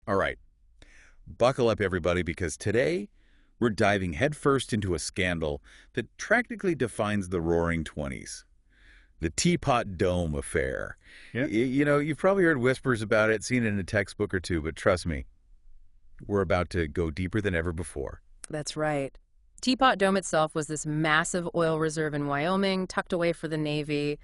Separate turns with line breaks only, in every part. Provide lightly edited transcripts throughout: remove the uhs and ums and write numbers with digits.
All right, buckle up, everybody, because today we're diving headfirst into a scandal that practically defines the Roaring Twenties. The Teapot Dome affair.
Yeah.
You've probably heard whispers about it, seen it in a textbook or two, but trust me, we're about to go deeper than ever before.
That's right. Teapot Dome itself was this massive oil reserve in Wyoming, tucked away for the Navy,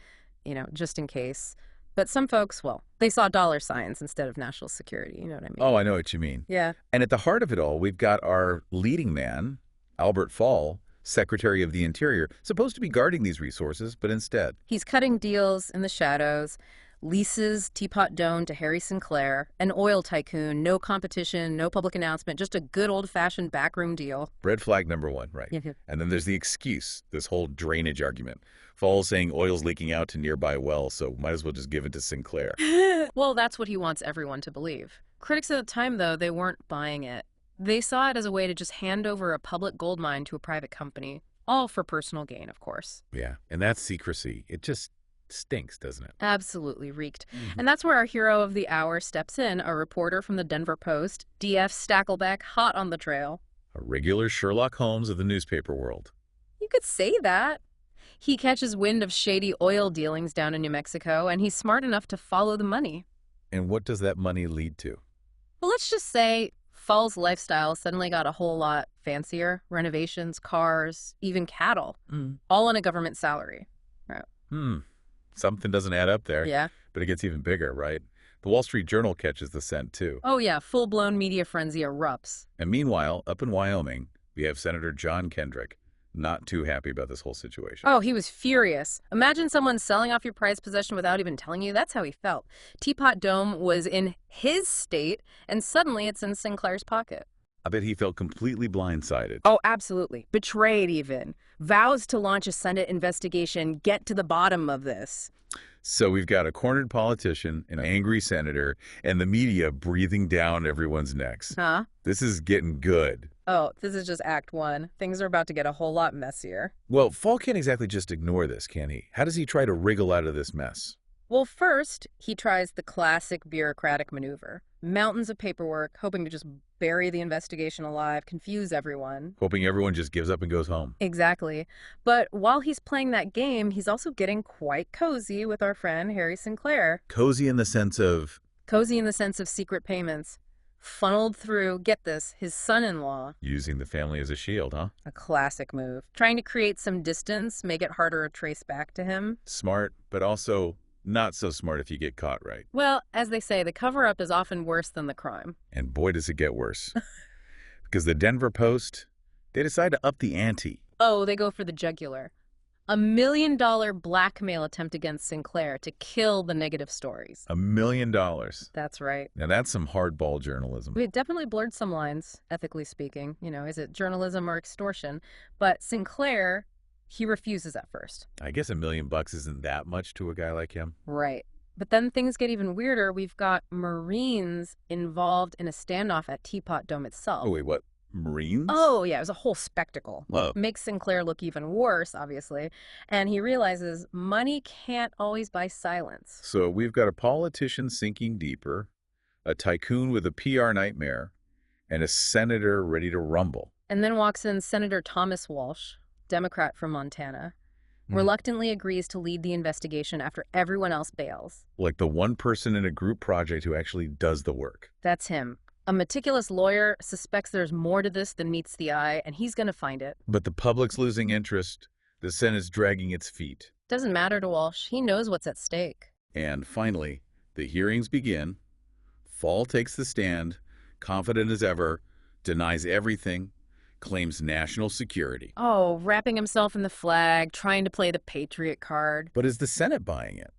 just in case. But some folks, well, they saw dollar signs instead of national security. You know what I mean?
Oh, I know what you mean.
Yeah.
And at the heart of it all, we've got our leading man, Albert Fall, Secretary of the Interior, supposed to be guarding these resources, but instead.
He's cutting deals in the shadows, leases Teapot Dome to Harry Sinclair, an oil tycoon, no competition, no public announcement, just a good old-fashioned backroom deal.
Red flag number one, right?
Yeah.
And then there's the excuse, this whole drainage argument. Fall saying oil's leaking out to nearby wells, so might as well just give it to Sinclair.
Well, that's what he wants everyone to believe. Critics at the time, though, they weren't buying it. They saw it as a way to just hand over a public gold mine to a private company, all for personal gain, of course.
Yeah, and that's secrecy. It just stinks, doesn't it?
Absolutely reeked. And that's where our hero of the hour steps in, a reporter from the Denver Post, D.F. Stackelbeck, hot on the trail.
A regular Sherlock Holmes of the newspaper world.
You could say that. He catches wind of shady oil dealings down in New Mexico, and he's smart enough to follow the money.
And what does that money lead to?
Well, let's just say Fall's lifestyle suddenly got a whole lot fancier. Renovations, cars, even cattle, all on a government salary. Right.
Something doesn't add up there.
Yeah.
But it gets even bigger, right? The Wall Street Journal catches the scent, too.
Oh, yeah, full-blown media frenzy erupts.
And meanwhile, up in Wyoming, we have Senator John Kendrick, not too happy about this whole situation.
Oh, he was furious. Imagine someone selling off your prized possession without even telling you. That's how he felt. Teapot Dome was in his state, and suddenly it's in Sinclair's pocket.
I bet he felt completely blindsided.
Oh, absolutely. Betrayed, even. Vows to launch a Senate investigation, get to the bottom of this.
So we've got a cornered politician, an angry senator, and the media breathing down everyone's necks.
Huh?
This is getting good.
Oh, this is just Act 1. Things are about to get a whole lot messier.
Well, Fall can't exactly just ignore this, can he? How does he try to wriggle out of this mess?
Well, first, he tries the classic bureaucratic maneuver. Mountains of paperwork, hoping to just bury the investigation alive, confuse everyone.
Hoping everyone just gives up and goes home.
Exactly. But while he's playing that game, he's also getting quite cozy with our friend Harry Sinclair.
Cozy in the sense of...
Cozy in the sense of secret payments. Funneled through, get this, his son-in-law.
Using the family as a shield, huh?
A classic move. Trying to create some distance, make it harder to trace back to him.
Smart, but also not so smart if you get caught right.
Well, as they say, the cover-up is often worse than the crime.
And boy, does it get worse. Because the Denver Post, they decide to up the ante.
Oh, they go for the jugular. $1 million blackmail attempt against Sinclair to kill the negative stories.
$1 million.
That's right.
Now that's some hardball journalism.
We definitely blurred some lines, ethically speaking. Is it journalism or extortion? But Sinclair, he refuses at first.
I guess $1 million isn't that much to a guy like him.
Right. But then things get even weirder. We've got Marines involved in a standoff at Teapot Dome itself.
Oh, wait, what? Marines?
Oh, yeah, it was a whole spectacle.
Whoa.
Makes Sinclair look even worse, obviously. And he realizes money can't always buy silence.
So we've got a politician sinking deeper, a tycoon with a PR nightmare, and a senator ready to rumble.
And then walks in Senator Thomas Walsh, Democrat from Montana, reluctantly agrees to lead the investigation after everyone else bails.
Like the one person in a group project who actually does the work.
That's him. A meticulous lawyer suspects there's more to this than meets the eye, and he's going to find it.
But the public's losing interest. The Senate's dragging its feet.
Doesn't matter to Walsh. He knows what's at stake.
And finally, the hearings begin. Fall takes the stand, confident as ever, denies everything, claims national security.
Oh, wrapping himself in the flag, trying to play the patriot card.
But is the Senate buying it?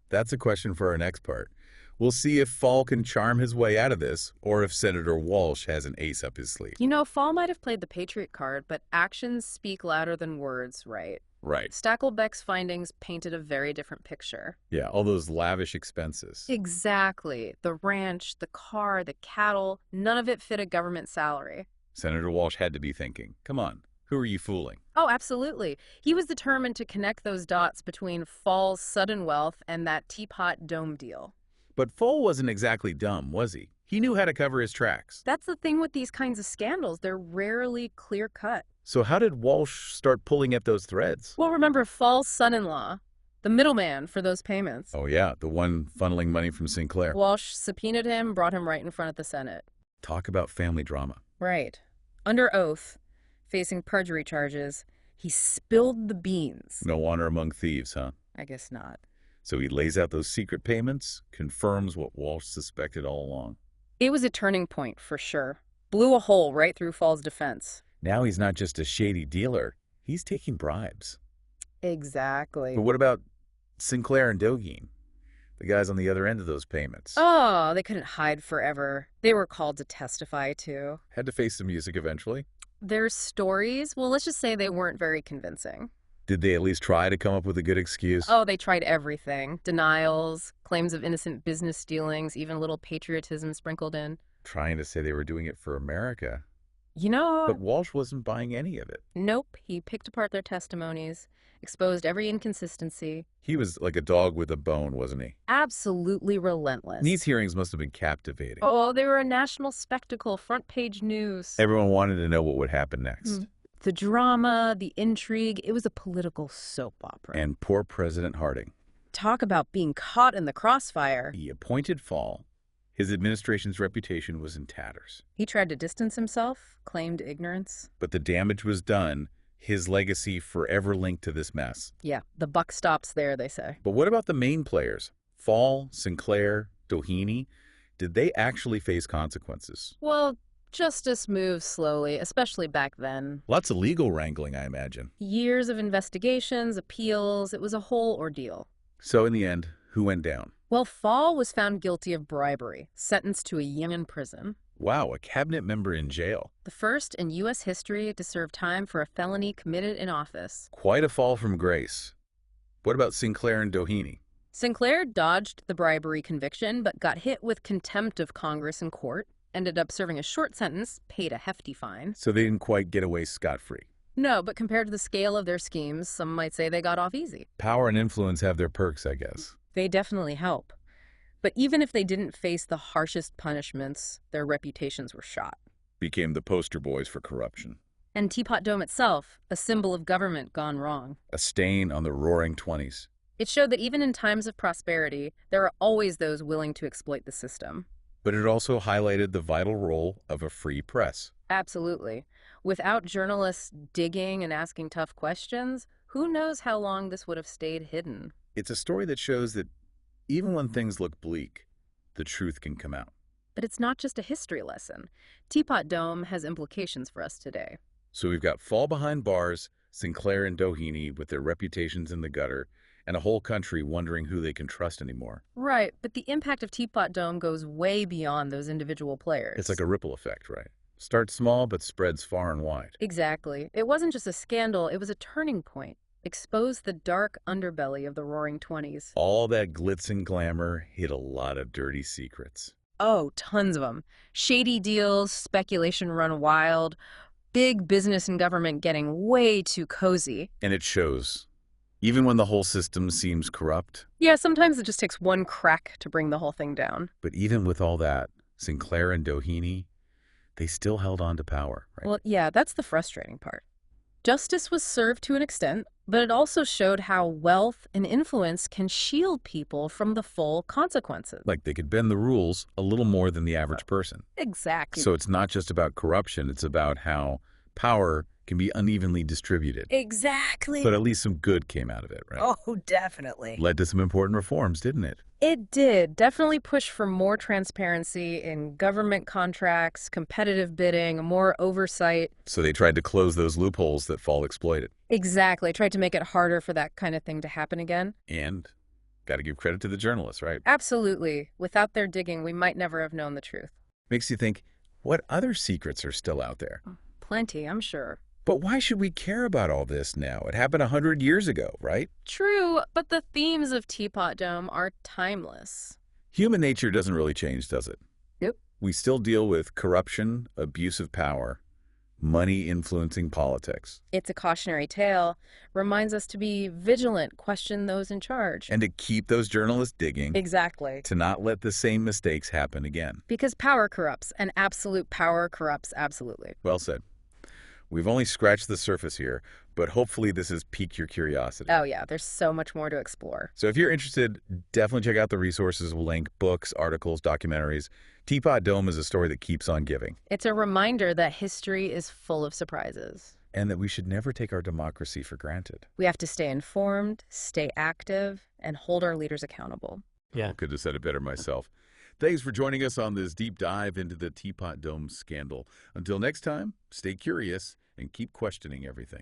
That's a question for our next part. We'll see if Fall can charm his way out of this, or if Senator Walsh has an ace up his sleeve.
Fall might have played the patriot card, but actions speak louder than words, right?
Right.
Stackelbeck's findings painted a very different picture.
Yeah, all those lavish expenses.
Exactly. The ranch, the car, the cattle, none of it fit a government salary.
Senator Walsh had to be thinking, come on, who are you fooling?
Oh, absolutely. He was determined to connect those dots between Fall's sudden wealth and that Teapot Dome deal.
But Fall wasn't exactly dumb, was he? He knew how to cover his tracks.
That's the thing with these kinds of scandals. They're rarely clear-cut.
So how did Walsh start pulling at those threads?
Well, remember Fall's son-in-law, the middleman for those payments.
Oh yeah, the one funneling money from Sinclair.
Walsh subpoenaed him, brought him right in front of the Senate.
Talk about family drama.
Right. Under oath, facing perjury charges, he spilled the beans.
No honor among thieves, huh?
I guess not.
So he lays out those secret payments, confirms what Walsh suspected all along.
It was a turning point, for sure. Blew a hole right through Fall's defense.
Now he's not just a shady dealer, he's taking bribes.
Exactly.
But what about Sinclair and Dogeen, the guys on the other end of those payments?
Oh, they couldn't hide forever. They were called to testify, too.
Had to face the music eventually.
Their stories, well, let's just say they weren't very convincing.
Did they at least try to come up with a good excuse?
Oh, they tried everything. Denials, claims of innocent business dealings, even a little patriotism sprinkled in.
Trying to say they were doing it for America.
You know...
But Walsh wasn't buying any of it.
Nope. He picked apart their testimonies, exposed every inconsistency.
He was like a dog with a bone, wasn't he?
Absolutely relentless.
And these hearings must have been captivating.
Oh, they were a national spectacle, front-page news.
Everyone wanted to know what would happen next.
The drama, the intrigue, it was a political soap opera.
And poor President Harding.
Talk about being caught in the crossfire.
He appointed Fall. His administration's reputation was in tatters.
He tried to distance himself, claimed ignorance.
But the damage was done, his legacy forever linked to this mess.
Yeah, the buck stops there, they say.
But what about the main players? Fall, Sinclair, Doheny? Did they actually face consequences?
Well, justice moves slowly, especially back then.
Lots of legal wrangling, I imagine.
Years of investigations, appeals, it was a whole ordeal.
So in the end, who went down?
Well, Fall was found guilty of bribery, sentenced to a year in prison.
Wow, a cabinet member in jail.
The first in U.S. history to serve time for a felony committed in office.
Quite a fall from grace. What about Sinclair and Doheny?
Sinclair dodged the bribery conviction, but got hit with contempt of Congress and court, ended up serving a short sentence, paid a hefty fine.
So they didn't quite get away scot-free.
No, but compared to the scale of their schemes, some might say they got off easy.
Power and influence have their perks, I guess.
They definitely help. But even if they didn't face the harshest punishments, their reputations were shot.
Became the poster boys for corruption.
And Teapot Dome itself, a symbol of government gone wrong.
A stain on the roaring 20s.
It showed that even in times of prosperity, there are always those willing to exploit the system.
But it also highlighted the vital role of a free press.
Absolutely. Without journalists digging and asking tough questions, who knows how long this would have stayed hidden.
It's a story that shows that even when things look bleak, the truth can come out.
But it's not just a history lesson. Teapot Dome has implications for us today.
So we've got Fall behind bars, Sinclair and Doheny with their reputations in the gutter, and a whole country wondering who they can trust anymore.
Right, but the impact of Teapot Dome goes way beyond those individual players.
It's like a ripple effect, right? Starts small but spreads far and wide.
Exactly. It wasn't just a scandal, it was a turning point. Exposed the dark underbelly of the Roaring '20s.
All that glitz and glamour hid a lot of dirty secrets.
Oh, tons of them. Shady deals, speculation run wild, big business and government getting way too cozy.
And it shows. Even when the whole system seems corrupt.
Yeah, sometimes it just takes one crack to bring the whole thing down.
But even with all that, Sinclair and Doheny, they still held on to power, right?
Well, yeah, that's the frustrating part. Justice was served to an extent, but it also showed how wealth and influence can shield people from the full consequences.
Like they could bend the rules a little more than the average person.
Exactly.
So it's not just about corruption, it's about how power can be unevenly distributed.
Exactly.
But at least some good came out of it, right?
Oh, definitely.
Led to some important reforms, didn't it?
It did. Definitely push for more transparency in government contracts, competitive bidding, more oversight.
So they tried to close those loopholes that Fall exploited.
Exactly. Tried to make it harder for that kind of thing to happen again.
And got to give credit to the journalists, right?
Absolutely. Without their digging, we might never have known the truth.
Makes you think, what other secrets are still out there?
Plenty, I'm sure.
But why should we care about all this now? It happened 100 years ago, right?
True, but the themes of Teapot Dome are timeless.
Human nature doesn't really change, does it?
Nope.
We still deal with corruption, abuse of power, money influencing politics.
It's a cautionary tale, reminds us to be vigilant, question those in charge.
And to keep those journalists digging.
Exactly.
To not let the same mistakes happen again.
Because power corrupts, and absolute power corrupts absolutely.
Well said. We've only scratched the surface here, but hopefully this has piqued your curiosity.
Oh yeah, there's so much more to explore.
So if you're interested, definitely check out the resources. We'll link books, articles, documentaries. Teapot Dome is a story that keeps on giving.
It's a reminder that history is full of surprises.
And that we should never take our democracy for granted.
We have to stay informed, stay active, and hold our leaders accountable.
Yeah.
Could have said it better myself. Thanks for joining us on this deep dive into the Teapot Dome scandal. Until next time, stay curious and keep questioning everything.